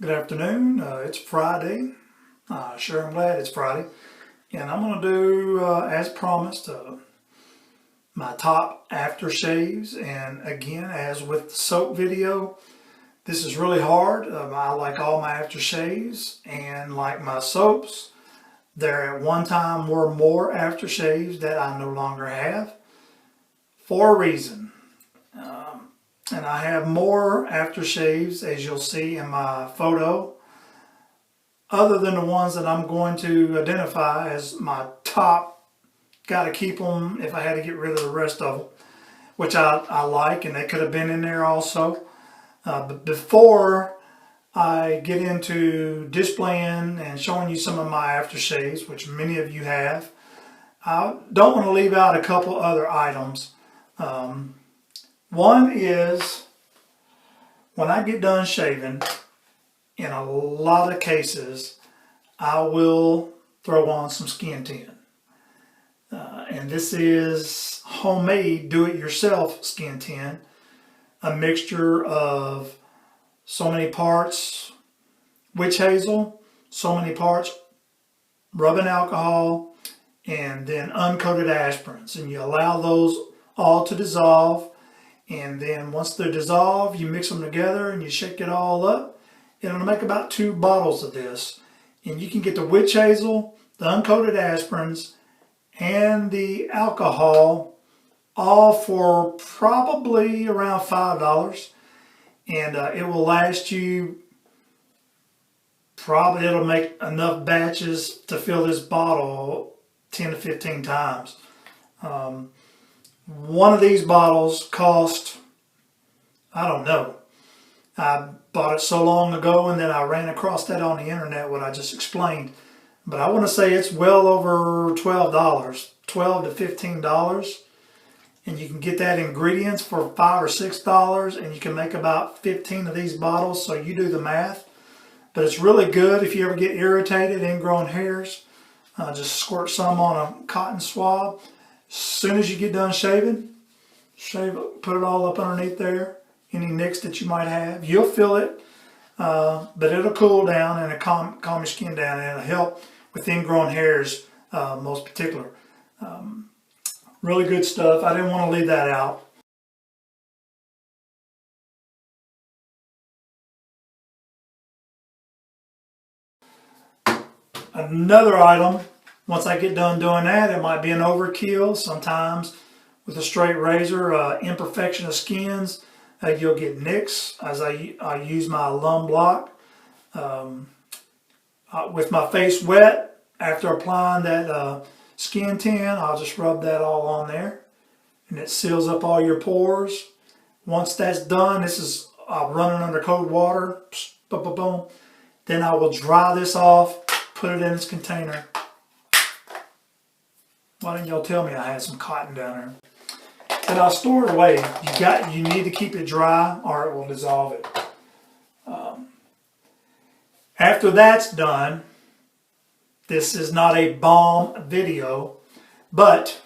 Good afternoon. It's Friday. Sure, I'm glad it's Friday. And I'm going to do, as promised, my top aftershaves. And again, as with the soap video, this is really hard. I like all my aftershaves, and like my soaps, there at one time were more aftershaves that I no longer have for a reason. And I have more aftershaves, as you'll see in my photo, other than the ones that I'm going to identify as my top. Got to keep them if I had to get rid of the rest of them, which I like, and they could have been in there also. But before I get into displaying and showing you some of my aftershaves, which many of you have, I don't want to leave out a couple other items. One is, when I get done shaving, in a lot of cases, I will throw on some skin tint. And this is homemade, do-it-yourself skin tint, a mixture of so many parts witch hazel, so many parts rubbing alcohol, and then uncoated aspirins. And you allow those all to dissolve. And then once they're dissolved, you mix them together and you shake it all up. And it'll make about 2 bottles of this. And you can get the witch hazel, the uncoated aspirins, and the alcohol all for probably around $5. And it will last you, probably it'll make enough batches to fill this bottle 10 to 15 times. One of these bottles cost, I don't know. I bought it so long ago, and then I ran across that on the internet, what I just explained. But I want to say it's well over $12, $12 to $15. And you can get that ingredients for $5 or $6, and you can make about 15 of these bottles, so you do the math. But it's really good if you ever get irritated, ingrown hairs. Just squirt some on a cotton swab. As soon as you get done shaving, put it all up underneath there. Any nicks that you might have, you'll feel it, but it'll cool down and it'll calm your skin down, and it'll help with ingrown hairs, most particular. Really good stuff. I didn't want to leave that out. Another item, once I get done doing that, it might be an overkill. Sometimes with a straight razor, imperfection of skins, you'll get nicks, as I use my alum block. With my face wet, after applying that skin tint, I'll just rub that all on there, and it seals up all your pores. Once that's done, this is running under cold water, boom, boom, boom. Then I will dry this off, put it in its container. Why didn't y'all tell me I had some cotton down there? And I'll store it away. You need to keep it dry, or it will dissolve it. After that's done, this is not a bomb video, but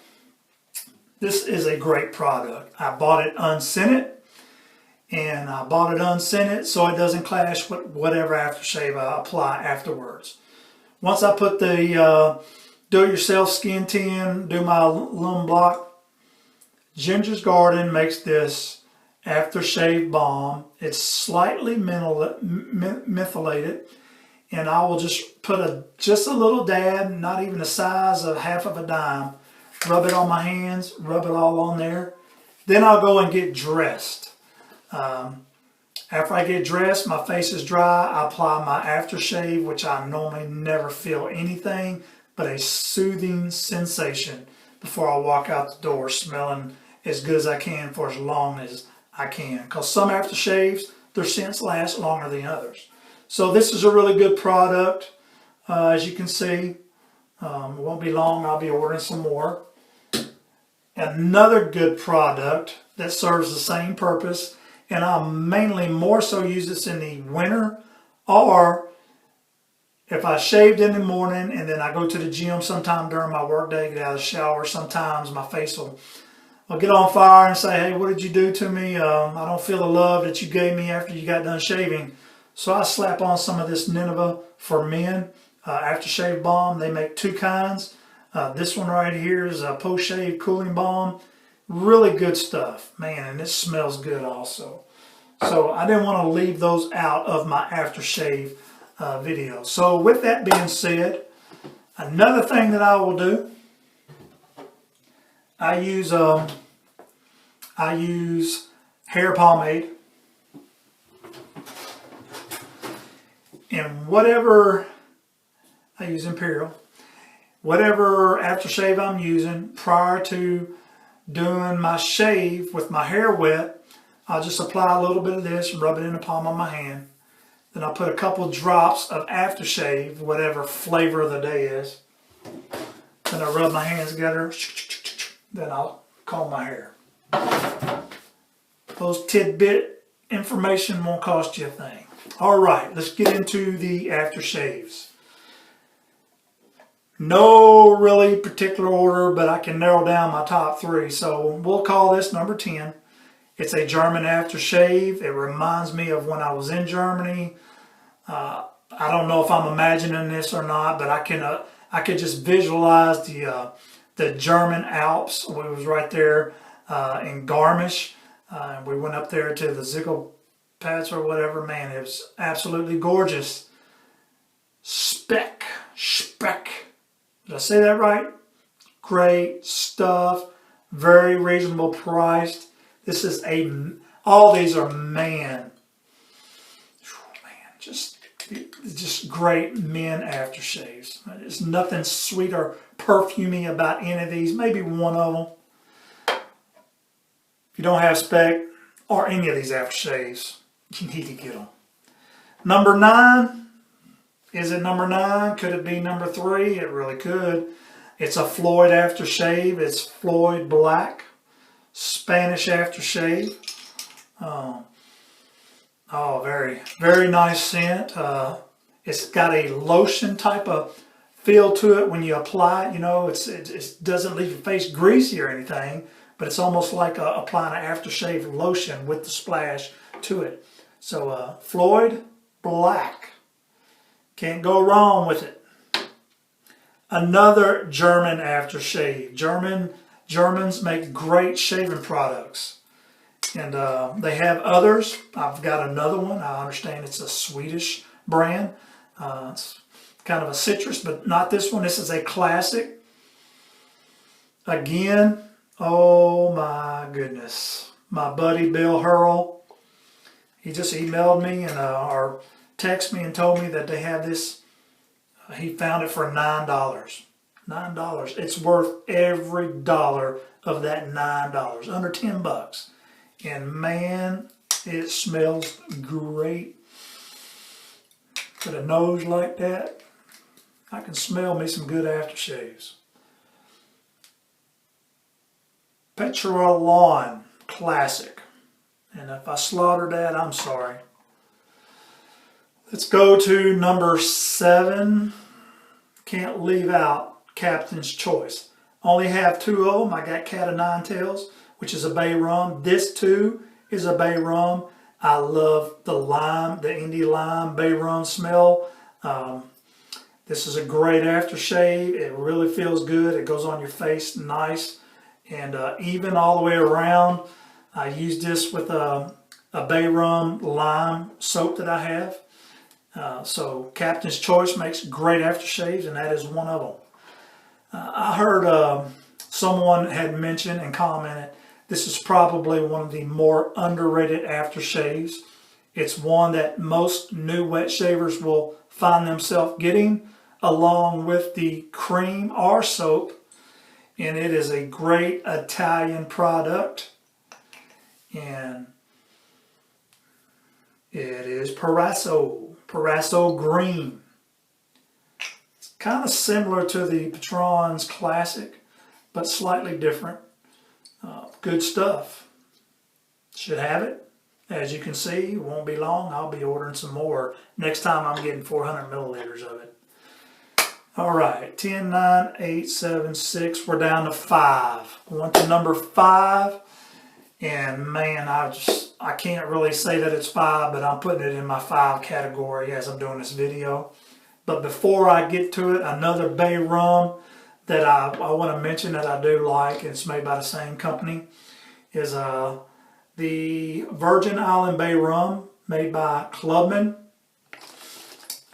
this is a great product. I bought it unscented, and I bought it unscented so it doesn't clash with whatever aftershave I apply afterwards. Once I put the do-it-yourself skin tint, do my alum block, Ginger's Garden makes this aftershave balm. It's slightly mentholated, and I will just put just a little dab, not even the size of half of a dime. Rub it on my hands, rub it all on there. Then I'll go and get dressed. After I get dressed, my face is dry, I apply my aftershave, which I normally never feel anything but a soothing sensation before I walk out the door, smelling as good as I can for as long as I can. Because some aftershaves, their scents last longer than others. So this is a really good product. As you can see, it won't be long, I'll be ordering some more. Another good product that serves the same purpose, and I mainly more so use this in the winter, or if I shaved in the morning and then I go to the gym sometime during my work day, get out of the shower, sometimes my face will get on fire and say, hey, what did you do to me? I don't feel the love that you gave me after you got done shaving. So I slap on some of this Nineveh for Men aftershave balm. They make two kinds. This one right here is a post-shave cooling balm. Really good stuff, man, and it smells good also. So I didn't want to leave those out of my aftershave video. So with that being said, another thing that I will do, I use hair pomade, and whatever I use Imperial, whatever aftershave I'm using prior to doing my shave with my hair wet, I'll just apply a little bit of this and rub it in the palm of my hand. Then I'll put a couple drops of aftershave, whatever flavor of the day is. Then I rub my hands together. Then I'll comb my hair. Those tidbit information won't cost you a thing. All right, let's get into the aftershaves. No really particular order, but I can narrow down my top three. So we'll call this number 10. It's a German aftershave. It reminds me of when I was in Germany. I don't know if I'm imagining this or not, but I could just visualize the German Alps. We was right there in Garmisch. We went up there to the Ziegelpass or whatever. Man, it was absolutely gorgeous. Speck. Did I say that right? Great stuff. Very reasonable priced. This is all these are, just great men aftershaves. There's nothing sweet or perfumey about any of these. Maybe one of them. If you don't have Speck or any of these aftershaves, you need to get them. Number 9. Is it number 9? Could it be number 3? It really could. It's a Floyd aftershave. It's Floyd Black. Spanish aftershave. Very, very nice scent. It's got a lotion type of feel to it when you apply it. You know, it doesn't leave your face greasy or anything, but it's almost like applying an aftershave lotion with the splash to it. So Floyd Black. Can't go wrong with it. Another German aftershave. Germans make great shaving products. And they have others. I've got another one. I understand it's a Swedish brand. It's kind of a citrus, but not this one. This is a classic. Again, oh my goodness. My buddy Bill Hurl, he just emailed me and or texted me and told me that they have this. He found it for $9. $9. It's worth every dollar of that $9. Under 10 bucks. And man, it smells great. With a nose like that, I can smell me some good aftershaves. Petrolon Classic. And if I slaughtered that, I'm sorry. Let's go to number 7. Can't leave out Captain's Choice. Only have 2 of them. I got Cat of Nine Tails, which is a bay rum. This too is a bay rum. I love the lime, the Indy lime bay rum smell. This is a great aftershave. It really feels good. It goes on your face nice and even all the way around. I use this with a bay rum lime soap that I have. So Captain's Choice makes great aftershaves, and that is one of them. I heard someone had mentioned and commented, this is probably one of the more underrated aftershaves. It's one that most new wet shavers will find themselves getting along with the cream or soap. And it is a great Italian product. And it is Parasso Green. It's kind of similar to the Patron's Classic, but slightly different. Good stuff. Should have it. As you can see, it won't be long. I'll be ordering some more. Next time I'm getting 400 milliliters of it. All right, 10, 9, 8, 7, 6. We're down to 5. I went to number 5. And man, I just I can't really say that it's 5, but I'm putting it in my 5 category as I'm doing this video. But before I get to it, another bay rum that I want to mention that I do like, and it's made by the same company, is the Virgin Island Bay Rum made by Clubman.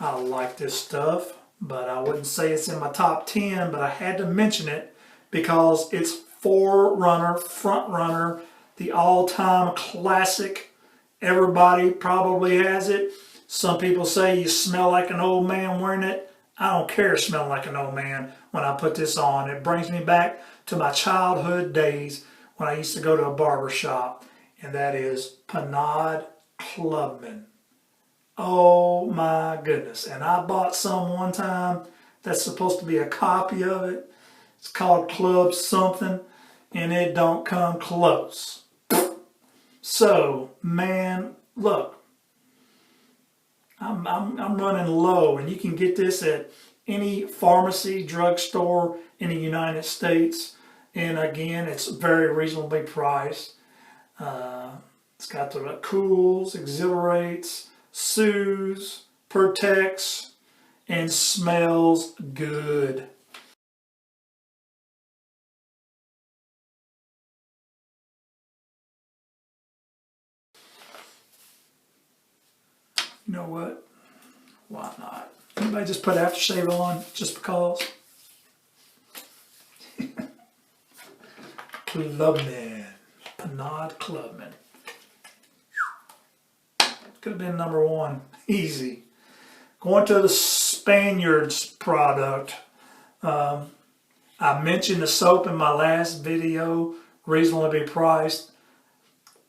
I like this stuff, but I wouldn't say it's in my top 10, but I had to mention it because it's forerunner, front runner, the all-time classic. Everybody probably has it. Some people say you smell like an old man wearing it. I don't care smelling like an old man when I put this on. It brings me back to my childhood days when I used to go to a barber shop, and that is Panad Clubman. Oh my goodness. And I bought some one time that's supposed to be a copy of it. It's called Club something, and it don't come close. So, man, look, I'm running low, and you can get this at any pharmacy, drugstore in the United States. And again, it's very reasonably priced. It's got the cools, exhilarates, soothes, protects, and smells good. You know what? Why not? Anybody just put aftershave on just because? Clubman. Panad Clubman. Could have been number 1. Easy. Going to the Spaniards product. I mentioned the soap in my last video. Reasonably priced.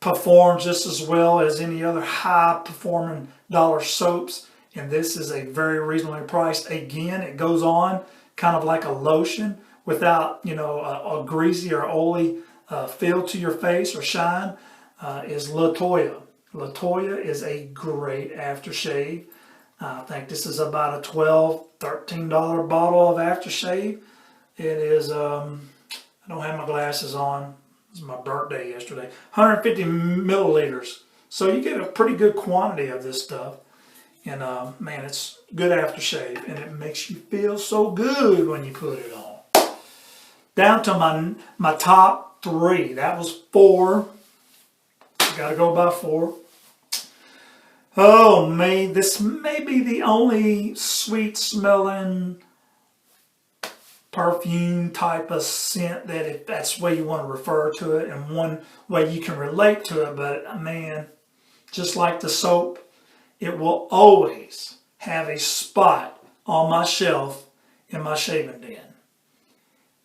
Performs just as well as any other high performing dollar soaps, and this is a very reasonably priced. Again, it goes on kind of like a lotion without, you know, a greasy or oily feel to your face or shine. Is La Toya. La Toya is a great aftershave. I think this is about a $12, $13 bottle of aftershave. It is, I don't have my glasses on. It was my birthday yesterday. 150 milliliters. So you get a pretty good quantity of this stuff. And man, it's good aftershave. And it makes you feel so good when you put it on. Down to my top 3. That was 4. Got to go by 4. Oh man, this may be the only sweet smelling perfume type of scent that if that's the way you want to refer to it, and one way you can relate to it. But man, just like the soap, it will always have a spot on my shelf in my shaving den.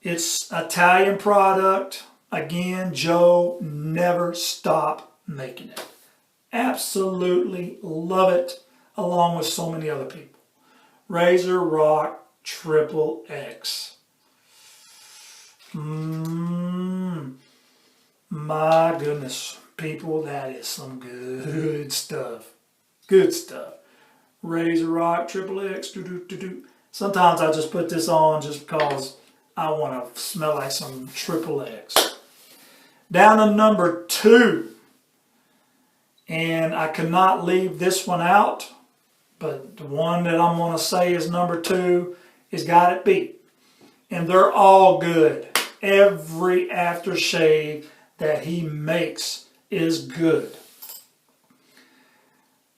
It's Italian product. Again, Joe never stopped making it. Absolutely love it, along with so many other people. Razor Rock Triple X. My goodness, people, that is some good stuff. Good stuff. Razor Rock Triple X. Sometimes I just put this on just because I want to smell like some Triple X. Down to number 2. And I cannot leave this one out, but the one that I'm going to say is number 2 is Got It Beat. And they're all good. Every aftershave that he makes is good.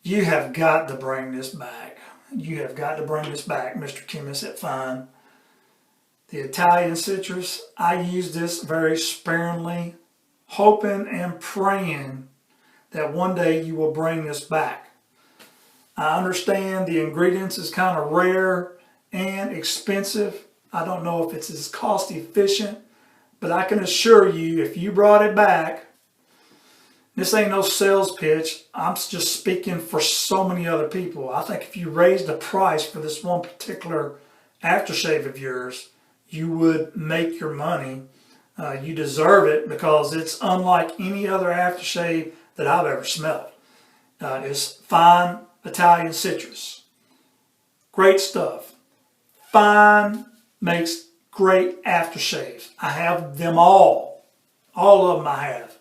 You have got to bring this back. You have got to bring this back, Mr. Chemist at Fine. The Italian citrus, I use this very sparingly, hoping and praying that one day you will bring this back. I understand the ingredients is kind of rare and expensive. I don't know if it's as cost efficient, but I can assure you if you brought it back, this ain't no sales pitch. I'm just speaking for so many other people. I think if you raised the price for this one particular aftershave of yours, you would make your money. You deserve it because it's unlike any other aftershave that I've ever smelled. It's fine Italian citrus. Great stuff. Fine makes great aftershaves. I have them all. All of them I have.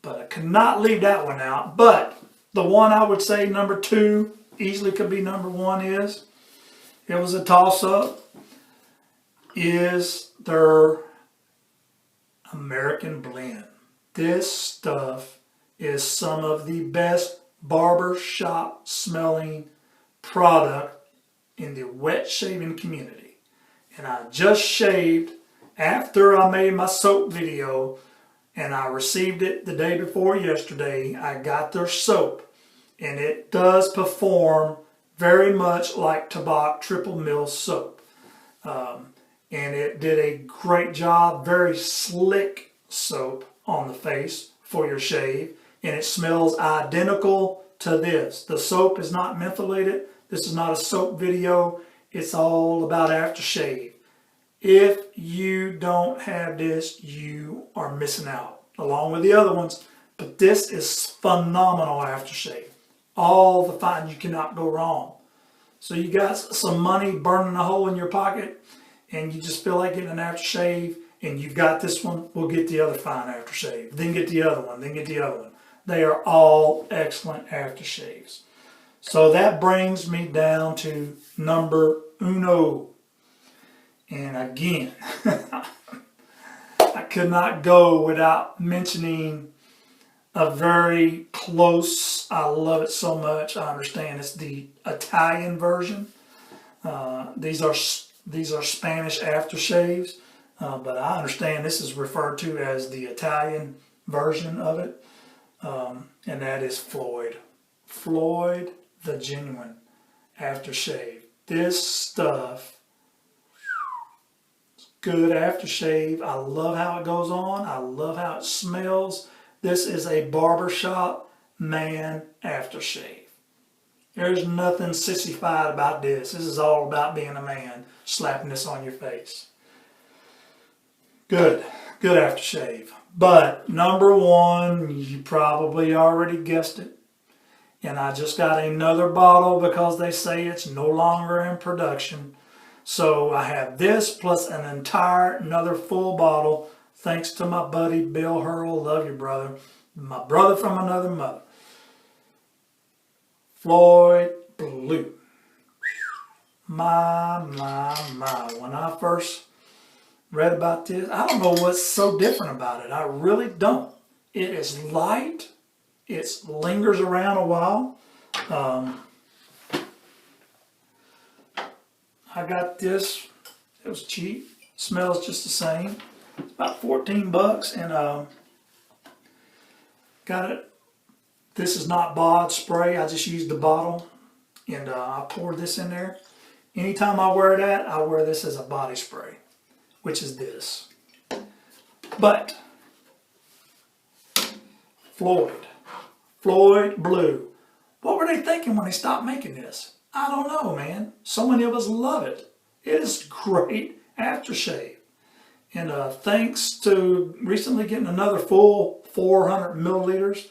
But I could not leave that one out. But the one I would say number 2 easily could be number 1 is, it was a toss-up, is their American Blend. This stuff is some of the best barber shop smelling product in the wet shaving community. And I just shaved after I made my soap video, and I received it the day before yesterday. I got their soap, and it does perform very much like Tabak Triple Mill soap. And it did a great job, very slick soap on the face for your shave, and it smells identical to this. The soap is not mentholated. This is not a soap video. It's all about aftershave. If you don't have this, you are missing out, along with the other ones. But this is phenomenal aftershave. All the fine, you cannot go wrong. So you got some money burning a hole in your pocket, and you just feel like getting an aftershave, and you've got this one, we'll get the other fine aftershave. Then get the other one, then get the other one. They are all excellent aftershaves. So that brings me down to number uno. And again, I could not go without mentioning a very close, I love it so much, I understand it's the Italian version. These are Spanish aftershaves, but I understand this is referred to as the Italian version of it, and that is Floyd. Floyd, the genuine aftershave. This stuff, good aftershave. I love how it goes on. I love how it smells. This is a barbershop man aftershave. There's nothing sissified about this. This is all about being a man, slapping this on your face. Good aftershave. But number 1, you probably already guessed it. And I just got another bottle because they say it's no longer in production. So I have this plus another full bottle, thanks to my buddy Bill Hurl. Love you, brother. My brother from another mother. Floyd Blue. My. When I first read about this, I don't know what's so different about it. I really don't. It is light. It lingers around a while. I got this. It was cheap. Smells just the same. It's about 14 bucks, and got it. This is not bod spray. I just used the bottle, and I poured this in there. Anytime I wear that, I wear this as a body spray, which is this. But Floyd Blue. What were they thinking when they stopped making this? I don't know, man. So many of us love it. It is great aftershave. And thanks to recently getting another full 400 milliliters,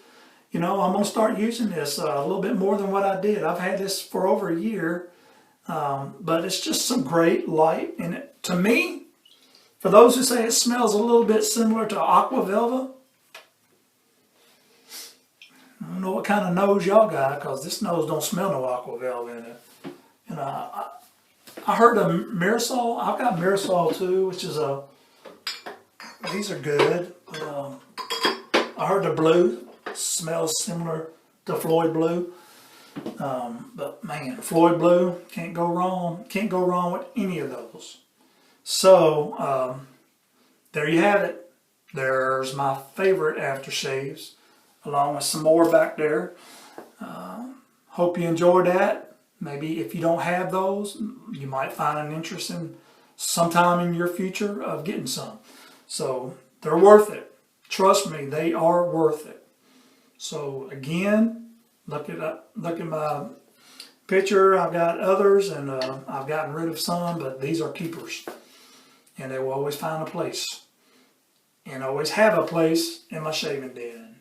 you know, I'm going to start using this a little bit more than what I did. I've had this for over a year, but it's just some great light in it. To me, for those who say it smells a little bit similar to Aqua Velva, I don't know what kind of nose y'all got, because this nose don't smell no Aqua Velva in it. And I heard of Mirasol. I've got Mirasol too, which is these are good. I heard the blue smells similar to Floyd Blue. But man, Floyd Blue, can't go wrong. Can't go wrong with any of those. So, there you have it. There's my favorite aftershaves, along with some more back there. Hope you enjoyed that. Maybe if you don't have those, you might find an interest in sometime in your future of getting some. So they're worth it. Trust me, they are worth it. So again, look at my picture. I've got others, and I've gotten rid of some, but these are keepers. And they will always find a place. And always have a place in my shaving den.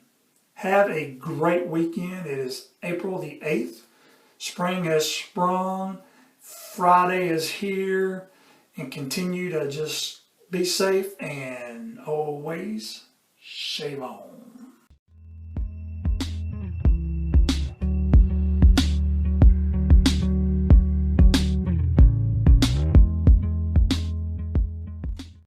Have a great weekend. It is April the 8th. Spring has sprung. Friday is here. And continue to just be safe and always shave on.